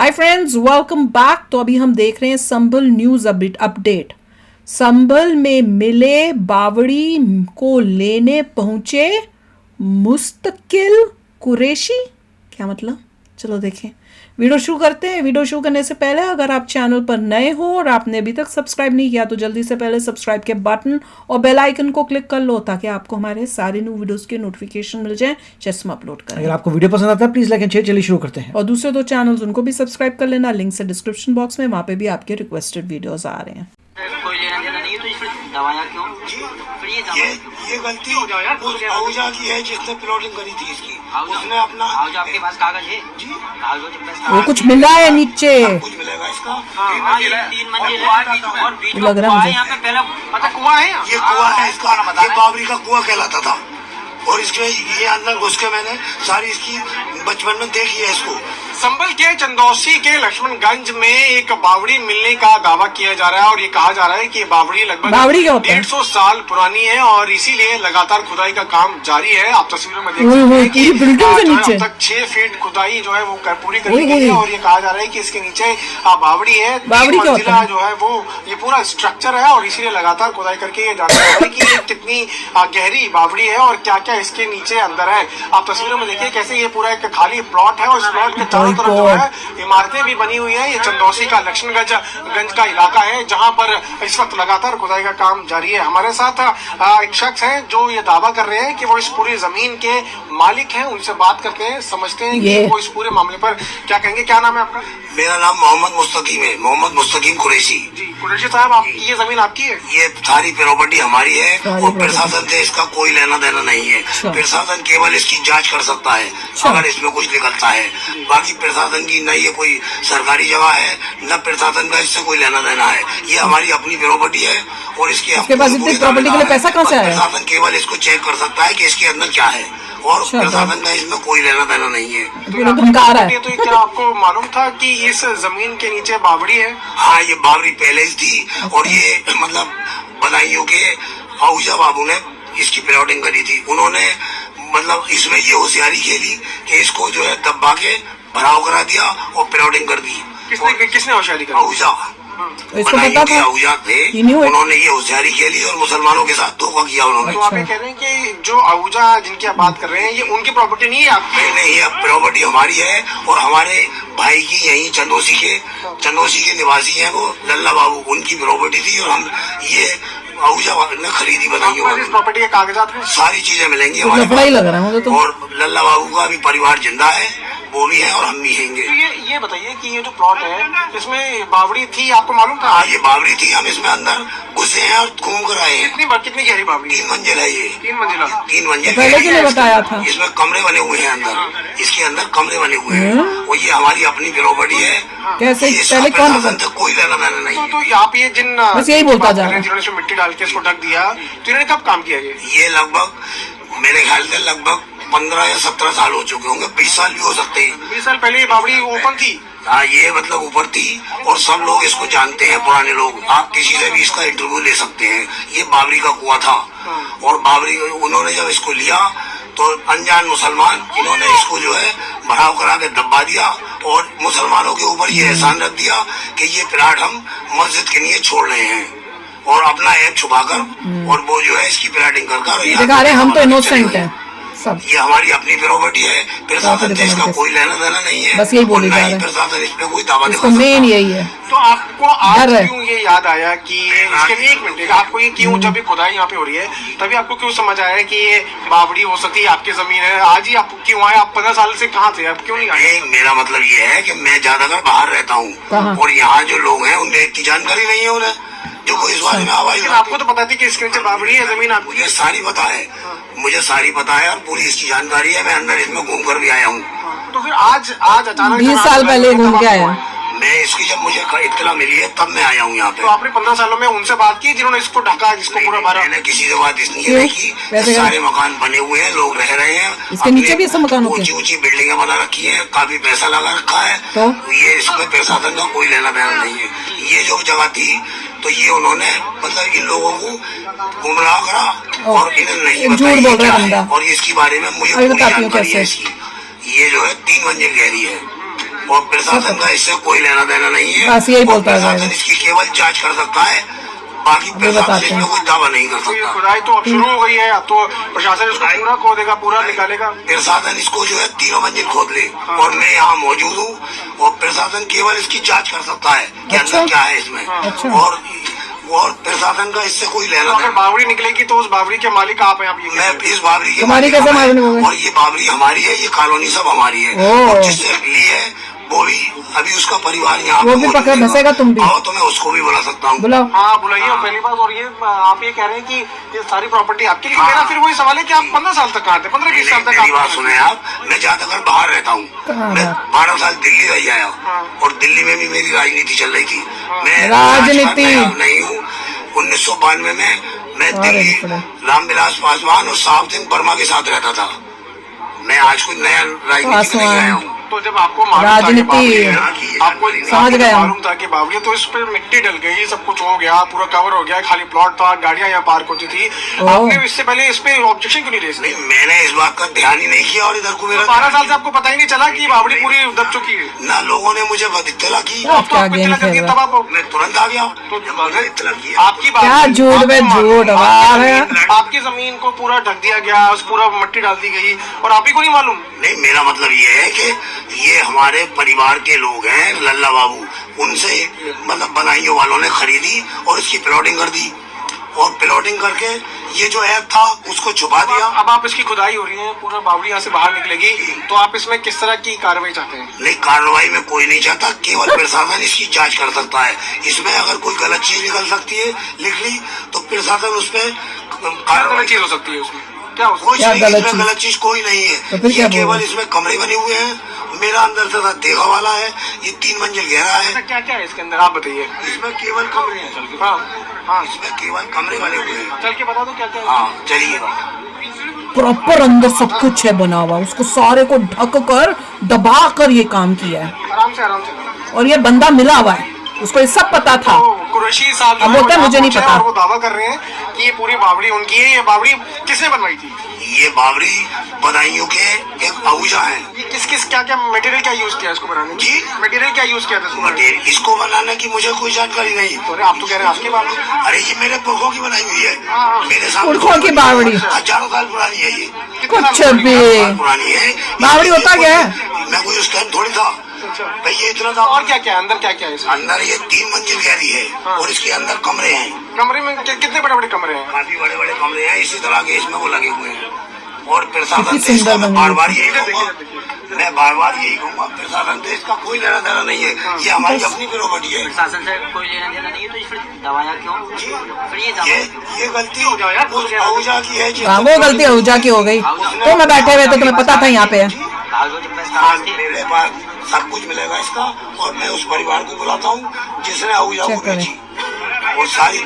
Hi friends, welcome back. तो अभी हम देख रहे हैं संभल न्यूज अपडेट। संभल में मिले बावड़ी को लेने पहुंचे मुस्तकिल कुरैशी। क्या मतलब? चलो देखें, वीडियो शुरू करते हैं। वीडियो शुरू करने से पहले अगर आप चैनल पर नए हो और आपने अभी तक सब्सक्राइब नहीं किया तो जल्दी से पहले सब्सक्राइब के बटन और बेल आइकन को क्लिक कर लो ताकि आपको हमारे सारे न्यू वीडियोस के नोटिफिकेशन मिल जाए जैसे हम अपलोड करें। अगर आपको वीडियो पसंद आता है प्लीज लाइक एंड शेयर। चलिए शुरू करते हैं। और दूसरे दो चैनल्स उनको भी सब्सक्राइब कर लेना, लिंक से डिस्क्रिप्शन बॉक्स में, वहाँ पे भी आपके रिक्वेस्टेड वीडियोस आ रहे हैं। कोई लेना देना नहीं है तो इस पर दवाइयाँ क्यों? फिर ये गलती आहूजा की है जिसने प्लॉटिंग करी थी इसकी। उसने अपना आहूजा आपके पास कागज है? जी आहूजा के पास वो कुछ मिला है नीचे, कुछ मिलेगा इसका। तीन मंजिल है और बीच में लग रहा है कुआं मुझे। है। यहाँ पे पहले पता कुआं है, ये कुआं है इसका, ये बाबरी का कुआं कहलाता था। और इसके ये अंदर घुस के मैंने सारी इसकी बचपन में देखी है इसको। संभल के चंदौसी के लक्ष्मणगंज में एक बावड़ी मिलने का दावा किया जा रहा है और ये कहा जा रहा है कि ये बावड़ी लगभग बावड़ी क्या होता है? 150 साल पुरानी है और इसीलिए लगातार खुदाई का काम जारी है। आप तस्वीरों में देख ओए सकते ओए, हैं कि पूरी बिल्डिंग के जो है नीचे। अब तक 6 फीट खुदाई जो है वो पूरी कर ली ओए गई है ओए। और ये कहा जा रहा है कि इसके नीचे बावड़ी है। बावड़ी 3 क्या होता मंजिला है? जो है वो ये पूरा स्ट्रक्चर है और इसीलिए लगातार खुदाई करके ये जानना है कि ये कितनी गहरी बावड़ी है और क्या क्या इसके नीचे अंदर है। आप तस्वीरों में देखिए कैसे ये पूरा एक खाली प्लॉट है और इस प्लॉट के चारों तरफ जो है इमारतें भी बनी हुई है। ये चंदौसी का लक्ष्मणगंज का इलाका है जहां पर इस वक्त लगातार खुदाई का काम जारी है। हमारे साथ एक शख्स है जो ये दावा कर रहे हैं कि वो इस पूरी जमीन के मालिक हैं। उनसे बात करते हैं, समझते हैं कि वो इस पूरे मामले पर क्या कहेंगे। क्या नाम है आपका? मेरा नाम मोहम्मद मुस्तकीम है, मोहम्मद मुस्तकीम कुरैशी। जी कुरैशी साहब, आप ये जमीन आपकी है? ये सारी प्रॉपर्टी हमारी है और प्रशासन से इसका कोई लेना देना नहीं है। प्रशासन केवल इसकी जांच कर सकता है अगर इसमें कुछ निकलता है। बाकी प्रशासन की न ये कोई सरकारी जगह है न प्रशासन का इससे कोई लेना देना है। ये हमारी अपनी प्रॉपर्टी है और इसके पास इतनी प्रॉपर्टी के लिए पैसा कहाँ से आया? प्रशासन केवल इसको चेक कर सकता है कि इसके अंदर क्या है और प्रशासन का इसमें कोई लेना देना नहीं है। पूरा धमका रहा है। तो क्या आपको मालूम था कि इस जमीन के नीचे बावड़ी है? हाँ, ये बावरी पहले ही थी और ये मतलब बदायूं के आहूजा बाबू ने इसकी प्लॉटिंग करी थी। उन्होंने मतलब इसमें ये होशियारी खेली कि इसको जो है दबा के भराव करा दिया और प्लॉटिंग कर दी। किसने होशियारी करी? आहूजा इसको पता था? आहूजा थे, उन्होंने ये होशियारी खेली और मुसलमानों के साथ धोखा किया उन्होंने। तो आप ये कह रहे हैं कि जो आहूजा जिनकी आप बात कर रहे हैं ये उनकी प्रॉपर्टी नहीं है आपकी? नहीं, ये प्रॉपर्टी हमारी है और हमारे भाई की यही चंदौसी के निवासी हैं वो लल्ला बाबू, उनकी प्रॉपर्टी थी और हम ये आहूजा ने खरीदी। बताइए, इस प्रॉपर्टी के कागजात में सारी चीजें मिलेंगी लफड़ा ही लग रहा है मुझे तो। और लल्ला बाबू का भी परिवार जिंदा है, वो भी है और हम भी हैंगे। तो ये बताइए कि ये जो प्लॉट है इसमें बावड़ी थी, आपको मालूम था? हाँ, ये बावड़ी थी। हम इसमें अंदर घुसे हैं और घूम कर आए हैं। कितनी गहरी बावड़ी? 3 मंजिल है ये। 3 मंजिला? 3 मंजिल। पहले क्यों नहीं बताया था? इसमें कमरे बने हुए हैं अंदर, इसके अंदर कमरे बने हुए हैं और ये हमारी अपनी प्रॉपर्टी है। कैसे? ये पहले कौन? प्रशासन से कोई लेना देना नहीं है। तो आप ये जिन बस यही बोलता जा रहा है। जिन्होंने इसमें मिट्टी डाल के इसको ढक दिया, तो इन्होंने कब काम किया ये लगभग मेरे ख्याल से लगभग 15 या 17 साल हो चुके होंगे, 20 साल भी हो सकते हैं। 20 साल पहले ये बावड़ी ओपन थी? हाँ, ये मतलब ऊपर थी और सब लोग इसको जानते हैं, पुराने लोग। आप किसी से भी इसका इंटरव्यू ले सकते हैं। ये बावरी का कुआं था और बावरी उन्होंने जब इसको लिया तो अनजान मुसलमान इन्होंने इसको जो है भराव करा के दबा दिया और मुसलमानों के ऊपर ये एहसान रख दिया कि ये प्लाट हम मस्जिद के लिए छोड़ रहे हैं और अपना ऐप छुपाकर और वो जो है इसकी प्लाटिंग कर दिखा रहे हम तो इनोसेंट हैं सब। ये हमारी अपनी प्रॉपर्टी है, प्रशासन से इसका कोई लेना देना नहीं है। बस यही बोले जा रहे हैं। प्रशासन इस पे कोई दावा नहीं इसको कर सकता। मेन यही है। तो आपको आज डर है। क्यों ये याद आया कि इसके लिए एक मिनट, आपको ये क्यों, जब ये खुदाई यहाँ पे हो रही है तभी आपको क्यों समझ आया कि ये बावड़ी हो सकती है आपकी जमीन है? आज ही आप क्यों आए? आप 15 साल से कहाँ थे, आप क्यों नहीं आए? मेरा मतलब ये है कि मैं ज्यादातर बाहर रहता हूँ और यहाँ जो लोग हैं उन्हें इतनी जानकारी नहीं है उन्हें जो कोई इस बारे में आवाज। आपको तो पता थी कि इसके नीचे बावड़ी है, जमीन आपकी? मुझे सारी पता है, मुझे सारी पता है और पूरी इसकी जानकारी है। मैं अंदर इसमें घूम कर भी आया हूँ। तो फिर आज अचानक 20 साल पहले घूम के आया। मैं इसकी जब मुझे इत्तला मिली है तब मैं आया हूँ यहाँ पे। तो आपने 15 सालों में उनसे बात की जिन्होंने इसको ढका, जिसको पूरा भरा? मैंने किसी से बात इसलिए नहीं की। सारे मकान बने हुए हैं, लोग रह रहे हैं। इसके नीचे भी सब मकान ऊंची ऊंची बिल्डिंगें बना रखी है, काफी पैसा लगा रखा है। तो ये इसमें प्रशासन का कोई लेना देना नहीं है। ये जो जगह थी तो ये उन्होंने मतलब इन लोगों को गुमराह करा और इन्हें नहीं बताया और इसके बारे में मुझे पूरी जानकारी है इसकी। ये जो है 3 मंजिल गहरी है, और प्रशासन का इससे कोई लेना देना नहीं है। बस यही और बोलता है। प्रशासन इसकी केवल जांच कर सकता है, बाकी प्रशासन बताते हैं। इसमें कोई दावा नहीं कर तो ये सकता। खुदाई तो अब शुरू हो गई है, अब तो प्रशासन इसको पूरा खोदेगा, पूरा निकालेगा। प्रशासन इसको जो है तीनों मंजिल खोद ले, और मैं यहाँ मौजूद हूँ और प्रशासन केवल इसकी जांच कर सकता है कि अच्छा। अंदर क्या है इसमें। अच्छा। और प्रशासन का इससे कोई तो लेना अगर देना। बावड़ी निकलेगी तो उस बावड़ी के मालिक आप हैं, आप ये मैं इस बावरी के तुम्हारी मालिक कैसे हम हैं, मालूम होगा? और ये बावरी हमारी है, ये कॉलोनी सब हमारी है। ओह। और जिससे ली है वो भी अभी उसका परिवार यहाँ वो पे भी मौजूद पकड़ है। धंसेगा तुम भी। आओ तो मैं उसको भी बुला सकता हूँ। बुलाओ। हाँ बुलाइए। और पहली बात, और ये आप ये कह रहे हैं कि ये सारी प्रॉपर्टी आपकी, लेकिन हाँ। मेरा फिर वही सवाल है कि आप 15 साल तक कहाँ थे, 15-20 साल तक मेरी बात आप सुने आप, मैं ज्यादातर बाहर रहता हूँ। कहाँ मैं बाहर? 12 साल दिल्ली रह आया, हाँ। और दिल्ली में भी मेरी राजनीति चल रही थी। मैं राजनीति। राजपाट में नहीं हूँ। 1992 में मैं अरे दिल्ली बाप रे। रामविलास पासवान और साहब सिंह वर्मा के साथ रहता था। मैं आज कोई नया राजनीति में नहीं पासवान। आया हूँ। तो जब आपको मालूम था कि राजनीति। बावड़ी है, आपको समझ गया हम। मालूम था कि बावड़ी है, तो इस पे मिट्टी डल गई, सब कुछ हो गया, पूरा कवर हो गया, खाली प्लॉट था, गाड़ियां यहाँ पार्क होती थी, ओह। आपने इससे पहले इस पे ऑब्जेक्शन क्यों नहीं रेज नहीं, मैंने इस बात का ध्यान ही नहीं किया, और इधर को मेरा 12 साल से आपको पता ही नहीं चला कि बावड़ी पूरी दब चुकी है? ना लोगों ने मुझे इत्तला की। अब क्या आपको गेम इत्तला खेल करती रहा तब आप मैं तुरंत आ गया, तो जब मुझे इत्तला किया। आपकी क्या बात झूठ बे झूठ, वाह रे। आपकी जमीन को पूरा ढक दिया गया, उस पूरा मिट्टी डाल दी गई, और आप ही को नहीं मालूम? नहीं, मेरा मतलब ये है कि ये हमारे परिवार के लोग हैं, लल्ला बाबू, उनसे मतलब बनाइयों वालों ने खरीदी और इसकी प्लॉटिंग कर दी, और प्लॉटिंग करके ये जो ऐप था उसको छुपा दिया। अब आप इसकी खुदाई हो रही है, पूरा बावड़ी यहाँ से बाहर निकलेगी, तो आप इसमें किस तरह की कार्रवाई चाहते हैं? नहीं, कार्रवाई में कोई नहीं चाहता, केवल प्रशासन इसकी जांच कर सकता है। इसमें अगर कोई गलत चीज निकल सकती है, लिख ली, तो प्रशासन उस पर क्या गलत चीज हो सकती है उसमें? क्या हो सकता कोई क्या नहीं, गलत इसमें चीज? गलत चीज कोई नहीं तो है। फिर क्या ये बोल केवल रहे? इसमें कमरे बने हुए हैं, मेरा अंदर से देखा वाला है, ये 3 मंजिल गहरा है? है। ऐसा क्या क्या है इसके अंदर, आप बताइए। इसमें केवल कमरे हैं। हाँ हाँ, इसमें केवल कमरे बने हुए हैं। चल के बता दो क्या क्या है। हाँ, चलिए। प्रॉपर अंदर सब कुछ है बना हुआ, उसको सारे को ढक कर दबा कर ये काम किया है, आराम से आराम से। और ये बंदा मिला हुआ है, उसको ये सब पता था। तो कुरैशी साहब जो अब है बोलता है वो मुझे यहाँ नहीं पहुंचे पता। और वो दावा कर रहे हैं कि ये पूरी बावड़ी उनकी है। ये बावड़ी किसने बनवाई थी? ये बावरी बदायूं के एक आहूजा है। ये किस किस क्या क्या मटेरियल क्या यूज किया इसको बनाने में? जी? मटेरियल क्या यूज किया था इसको बनाने में? मटेरियल इसको बनाने की मुझे कोई जानकारी नहीं। अरे आप तो कह रहे हैं आपकी बावड़ी। अरे ये मेरे पुरखों की बनाई हुई है, हाँ। मेरे सामने पुरखों की बावड़ी। हजारों साल पुरानी है ये। कितने कुछ साल भी। पुरानी है? साल पुरानी है। बावड़ी होता क्या है? मैं कोई उस टाइम थोड़ी था अच्छा। भाई, ये इतना था। और क्या क्या है अंदर, क्या क्या है इसमें? अंदर ये 3 मंजिल गहरी है, हाँ। और इसके अंदर कमरे हैं, कमरे में कितने बड़े बड़े कमरे हैं? काफी बड़े बड़े कमरे हैं। इसी तरह के इसमें वो लगे हुए हैं, और प्रशासन कितनी से इसका सुंदर मैं बनी बार बार यही देखिए, कहूँगा, देखिए। मैं बार बार यही कहूँगा, प्रशासन से इसका कोई लेना देना नहीं है। ये हमारी अपनी प्रॉपर्टी है। प्रशासन से कोई लेना देना नहीं है, तो फिर दवाया क्यों? फिर ये ये गलती उस आहूजा की है। हाँ, वो गलती आहूजा की हो गई। तो मैं बैठे हुए थे, तुम्हें पता था यहाँ पे है। कागजों के आज प्रस्ताव थे। मेरे पास सब कुछ मिलेगा इसका, और मैं उस परिवार को बुलाता हूँ जिसने आहूजा को चेक करें। बेची, और सारी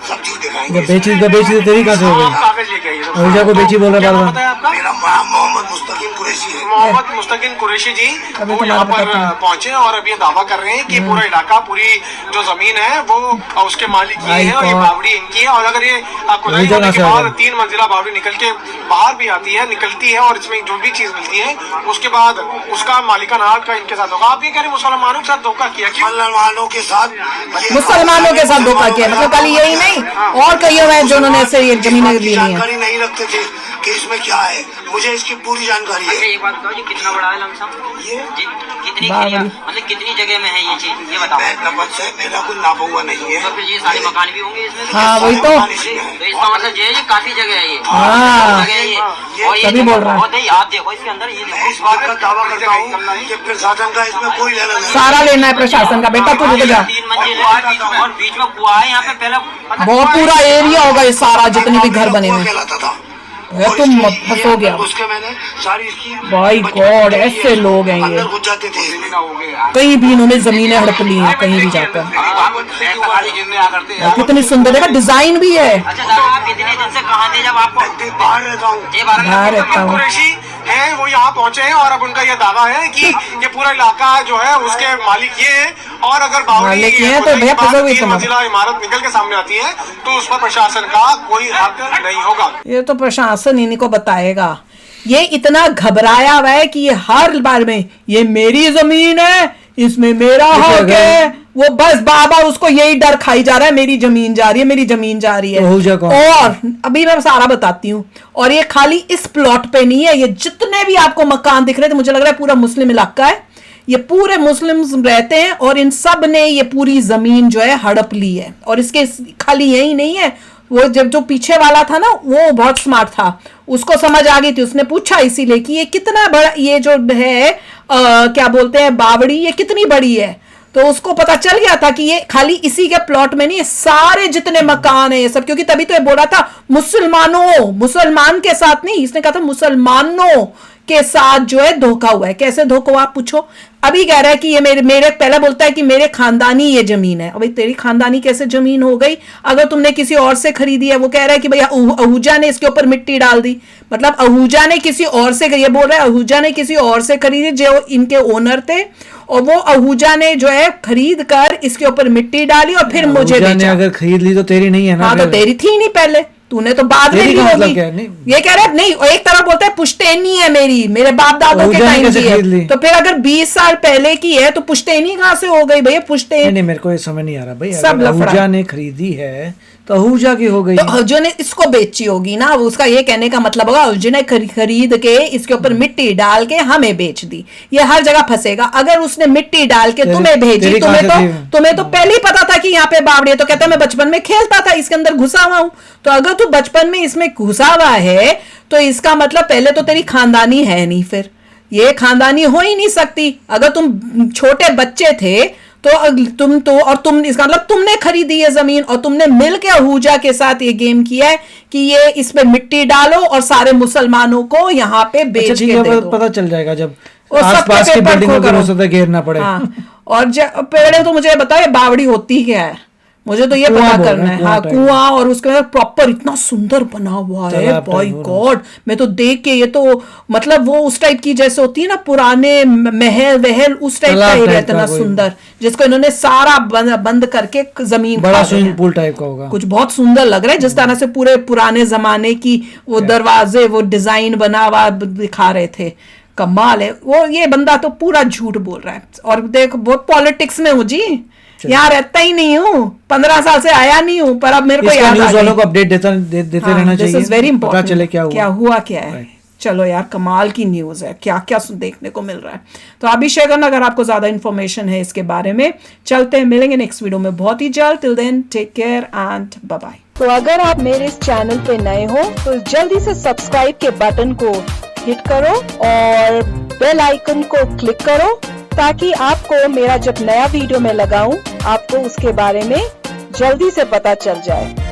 सब चीज दिखाएंगे। जब बेची तेरी कहाँ से हो आप गई? कागज लेके आइए। आहूजा को बेची बोल रहा क्या बार नाम बार। बताया आपका? मेरा नाम मोहम्मद मुस्तकीम कुरैशी है। मोहम्मद मुस्तकिन कुरैशी जी अभी वो तो यहाँ नाम पर बताते हैं। पहुंचे और अब ये दावा कर रहे हैं कि पूरा इलाका, पूरी जो जमीन है वो उसके मालिक ये है, और ये God. बावड़ी इनकी है। और अगर ये खुदाई वही जगह होने के से आ बाद गया। 3 मंजिला बावड़ी निकल के बाहर भी आती है, निकलती है, और इसमें जो भी चीज मिलती है उसके बाद उसका मालिकाना हक का इनके साथ होगा। आप ये कह रहे हैं मुसलमानों के साथ धोखा किया? क्यों? मुसलमानों के साथ ये- मुसलमानों के साथ धोखा किया, मतलब खाली यही नहीं, और कई हुए हैं जिन्होंने ऐसे ये जमीनें ली हुई हैं। जानकारी नहीं रखते थे कि इसमें क्या है। मुझे इसकी पूरी जानकारी अच्छा, है। एक बात बताओ, ये कितना बड़ा है लमसम? ये कितनी बावड़ी। एरिया, मतलब कितनी जगह में है ये चीज, ये बताओ। मैं नपत से मेरा कोई नापा हुआ नहीं है। तो फिर ये सारे मकान भी होंगे इसमें? हाँ, वही तो। तो इसका मतलब ये है, ये काफी जगह है ये। हाँ। जगह है ये। और ये तभी बोल रहा है। बहुत है, आप देखो इसके अंदर, ये मैं इस बात का दावा करता हूँ कि प्रशासन का इसमें कोई लेना देना सारा लेना है प्रशासन का। बेटा तू रुक जा। 3 मंजिल है, और बीच में कुआ है यहाँ पे। पहले बहुत पूरा एरिया होगा ये सारा, जितने भी घर बने कुआं हुए। कहलाता था। ये तुम मत फंसो गया। उसके मैंने सारी इसकी भाई गॉड, ऐसे लोग हैं ये। अंदर घुस जाते थे। कहीं भी इन्होंने जमीनें हड़प ली हैं, कहीं भी जाकर। कितनी सुंदर है, डिजाइन भी है। अच्छा दादा, आप इतने दिन से कहाँ थे जब आपको? मैं बाहर रहता हूँ। ये बारह बाहर रहता हूँ। कुरैशी हैं, वो यहाँ पहुंचे हैं, और अब उनका ये दावा है कि ये पूरा इलाका जो है उसके मालिक ये है। और अगर बावड़ी मालिक ये है तो खुदाई भैया के बाद फंसोगे 3 तुम। मंजिला इमारत निकल के सामने आती है, तो उस पर प्रशासन का कोई हक नहीं होगा। ये तो प्रशासन इन्हीं को बताएगा ये इतना घबराया हुआ है कि ये हर बार में ये मेरी जमीन है, इसमें मेरा हक है, वो बस बाबा उसको यही डर खाई जा रहा है, मेरी जमीन जा रही है, मेरी जमीन जा रही है। आहूजा कौन? और अभी मैं सारा बताती हूँ। और ये खाली इस प्लॉट पे नहीं है, ये जितने भी आपको मकान दिख रहे थे, मुझे लग रहा है पूरा मुस्लिम इलाका है, ये पूरे मुस्लिम्स रहते हैं और इन सब ने ये पूरी जमीन जो है हड़प ली है। और इसके खाली यही नहीं है, वो जब जो पीछे वाला था ना वो बहुत स्मार्ट था, उसको समझ आ गई थी, उसने पूछा इसीलिए कि ये कितना बड़ा, ये जो है क्या बोलते हैं बावड़ी, ये कितनी बड़ी है। तो उसको पता चल गया था कि ये खाली इसी के प्लॉट में नहीं, सारे जितने मकान है ये सब, क्योंकि तभी तो ये बोल रहा था मुसलमानों, मुसलमान के साथ नहीं, इसने कहा था मुसलमानों के साथ जो है धोखा हुआ है। कैसे धोखा हुआ आप पूछो। अभी कह रहा है कि ये मेरे पहले बोलता है कि मेरे खानदानी ये जमीन है। अभी तेरी खानदानी कैसे जमीन हो गई अगर तुमने किसी और से खरीदी है। वो कह रहा है कि भैया आहूजा ने इसके ऊपर मिट्टी डाल दी, मतलब आहूजा ने किसी और से, ये बोल रहा है आहूजा ने किसी और से खरीदी जो इनके ओनर थे, और वो आहूजा ने जो है खरीद कर इसके ऊपर मिट्टी डाली और फिर मुझे बेचा। अगर खरीद ली तो तेरी नहीं है ना। हाँ तो तेरी थी नहीं पहले, तूने तो बाद में ली होगी। ये कह रहा है नहीं, एक तरफ बोलता है पुश्तैनी है मेरी, मेरे बाप दादों के टाइम की है, तो फिर अगर 20 साल पहले की है तो पुश्तैनी कहाँ से हो गई भैया? पुश्तैनी नहीं, मेरे को ये समझ नहीं आ रहा भाई। सब आहूजा ने खरीदी है तो आहूजा की हो गई, तो आहूजा ने इसको बेची होगी ना। उसका ये कहने का मतलब होगा आहूजा ने खरीद के इसके ऊपर मिट्टी डाल के हमें बेच दी। ये हर जगह फंसेगा। अगर उसने मिट्टी डाल के तुम्हें भेजी, तुम्हें तो पहले ही पता था कि यहाँ पे बावड़ी है, तो कहता मैं बचपन में खेलता था, इसके अंदर घुसा हुआ हूं। तो अगर तू बचपन में इसमें घुसा हुआ है तो इसका मतलब पहले तो तेरी खानदानी है नहीं, फिर ये खानदानी हो ही नहीं सकती। अगर तुम छोटे बच्चे थे तो तुम इसका मतलब तुमने खरीदी है जमीन और तुमने मिलकर आहूजा के साथ ये गेम किया है कि ये इसमें मिट्टी डालो और सारे मुसलमानों को यहाँ पे बेच के दे दो। पता चल जाएगा जब आसपास की बिल्डिंगों को घेरना पड़े। हाँ। और पहले तो मुझे बताओ ये बावड़ी होती क्या है, मुझे तो ये पता करना है। हाँ, कुआं, और उसके बाद प्रॉपर इतना सुंदर बना हुआ है, बाय गॉड। मैं तो देख के ये तो मतलब वो उस टाइप की जैसे होती है ना पुराने महल वहल, उस टाइप का एरिया इतना सुंदर, जिसको इन्होंने सारा बंद करके जमीन बड़ा स्विमिंग पूल टाइप का होगा। कुछ बहुत सुंदर लग रहा है, जिस तरह से पूरे पुराने जमाने की वो दरवाजे, वो डिजाइन बना हुआ दिखा रहे थे। कमाल है। वो ये बंदा तो पूरा झूठ बोल रहा है। और देख बहुत पॉलिटिक्स में हूँ जी, यहाँ रहता ही नहीं हूँ, 15 साल से आया नहीं हूँ, पर अब मेरे को याद न्यूज़ वालों को अपडेट देते रहना चाहिए। दिस इज वेरी इंपॉर्टेंट, पता चले क्या हुआ क्या है। चलो यार, कमाल की न्यूज है, क्या क्या देखने को मिल रहा है। तो आप भी शेयर करना अगर आपको ज्यादा इन्फॉर्मेशन है इसके बारे में। चलते हैं, मिलेंगे नेक्स्ट वीडियो में बहुत ही जल्द। Till then take care and bye bye. तो अगर आप मेरे इस चैनल पे नए हो तो जल्दी से सब्सक्राइब के बटन को हिट करो और बेल आइकन को क्लिक करो, ताकि आपको मेरा जब नया वीडियो मैं लगाऊं आपको उसके बारे में जल्दी से पता चल जाए।